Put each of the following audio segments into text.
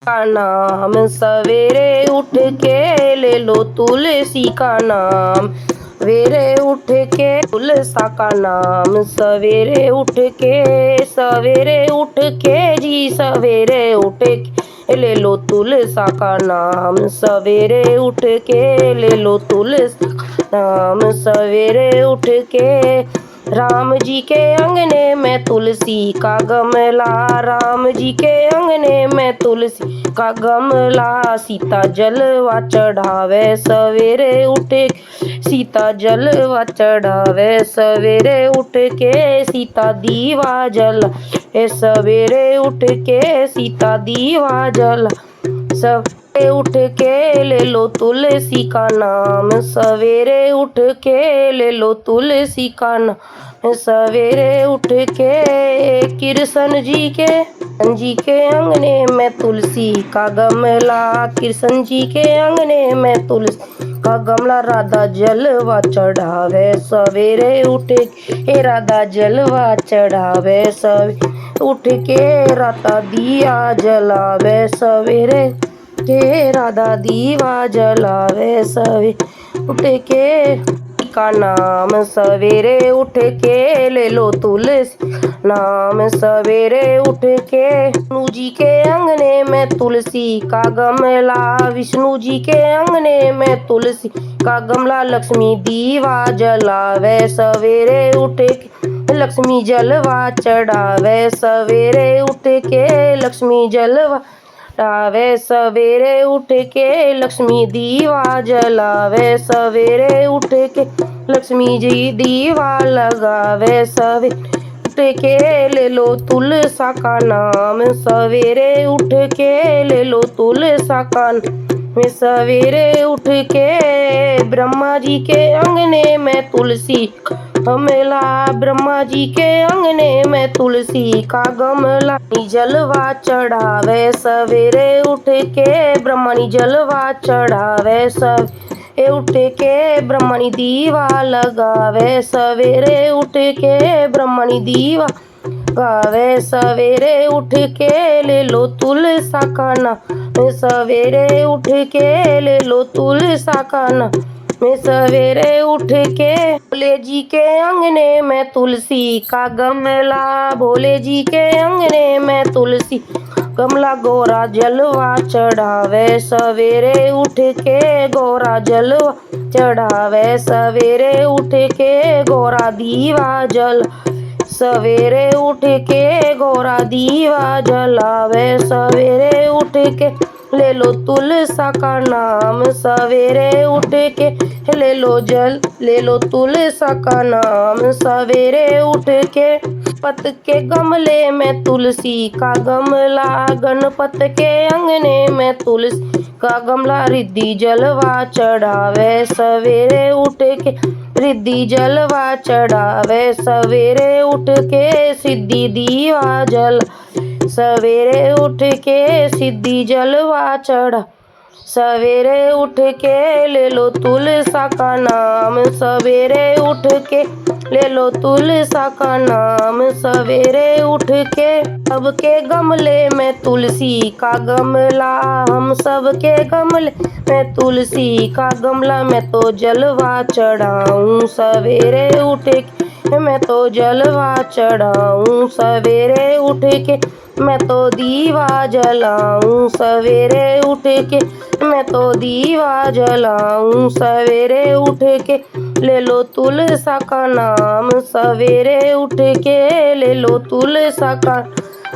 का नाम, सवेरे उठ के ले लो तुलसी का नाम। सवेरे उठ के तुलसा का नाम, सवेरे उठ के जी सवेरे उठ के ले लो तुलसा का नाम। सवेरे उठ के ले लो तुलसा का नाम, सवेरे उठ के। राम जी के अंगने में तुलसी का गमला, राम जी के अंगने में तुलसी का गमला। सीता जलवा चढ़ावे सवेरे उठ के, सीता जलवा चढ़ावे सवेरे उठ के। सीता दीवा जला सवेरे उठ के, सीता दीवा जला। सवेरे उठ के ले लो तुलसी का नाम, सवेरे उठ के ले लो तुलसी का नाम। सवेरे उठ के कृष्ण जी के अंगने में तुलसी का गमला, कृष्ण जी के अंगने में तुलसी का गमला। राधा जलवा चढ़ावे सवेरे उठ के, राधा जलवा चढ़ावे सवेरे उठ के। राधा दिया जलावे सवेरे के, राधा दीवा जलावे सवेरे उठ के। का नाम, सवेरे उठ के ले लो तुलसी नाम, सवेरे उठ के। विष्णु जी के अंगने में तुलसी का गमला, विष्णु जी के अंगने में तुलसी का गमला। लक्ष्मी दीवा जलावे सवेरे उठ के, लक्ष्मी जलवा चढ़ावे सवेरे उठ के। लक्ष्मी जलवा चढ़ावे सवेरे उठ के, लक्ष्मी दीवा जलावे सवेरे उठ के। लक्ष्मी जी दीवा लगावे सवेरे उठ के ले लो तुलसा का नाम, सवेरे उठ के ले लो तुलसा का नाम। सवेरे उठ के ब्रह्मा जी के अंगने में तुलसी गमला, ब्रह्मा जी के अंगने में तुलसी का गमला। जलवा चढ़ावे सवेरे उठ के, ब्रह्मणी जलवा चढ़ावे सवेरे उठ के। ब्रह्मणी दीवा लगावे सवेरे उठ के, ब्रह्मणी दीवा गावे सवेरे उठ के ले लो तुलसा का नाम। सवेरे उठ के ले लो तुलसा का नाम। मैं सवेरे उठ के भोले जी के अंगने में तुलसी का गमला, भोले जी के अंगने में तुलसी गमला। गोरा जलवा चढ़ावे सवेरे उठ के, गोरा जलवा चढ़ावे सवेरे उठ के। गोरा दीवा जल सवेरे उठ के, गोरा दीवा जलावे सवेरे उठ के। ले लो तुलसा का नाम, सवेरे उठ के ले लो तुलसा का नाम। सवेरे उठ के पत के गमले में तुलसी का गमला, गणपत के अंगने में तुलसी का गमला। रिद्धि जलवा चढ़ावे सवेरे उठ के, रिद्धि जलवा चढ़ावे सवेरे उठ के। सिद्धि दीवा जल सवेरे उठ के, सिद्धि जलवा चढ़ा सवेरे उठ के ले लो तुलसा का नाम। सवेरे उठ के ले लो तुलसा का नाम। सवेरे उठ के सबके गमले में तुलसी का गमला, हम सबके गमले में तुलसी का गमला। मैं तो जलवा चढ़ाऊं सवेरे उठ के, मैं तो जलवा चढ़ाऊं सवेरे उठ के। मैं तो दीवा जलाऊं सवेरे उठ के, मैं तो दीवा जलाऊं सवेरे उठ के। ले लो तुलसा का नाम, सवेरे उठ के ले लो तुलसा का।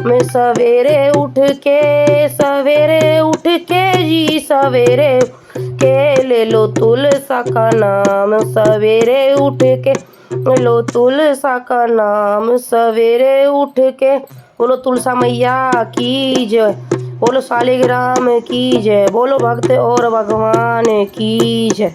मैं सवेरे उठ के जी सवेरे के ले लो तुलसा का नाम। सवेरे उठ के ले लो तुलसा का नाम। सवेरे उठ के बोलो तुलसा मैया की जय, बोलो शालिग्राम की जय, बोलो भक्त और भगवान की जय।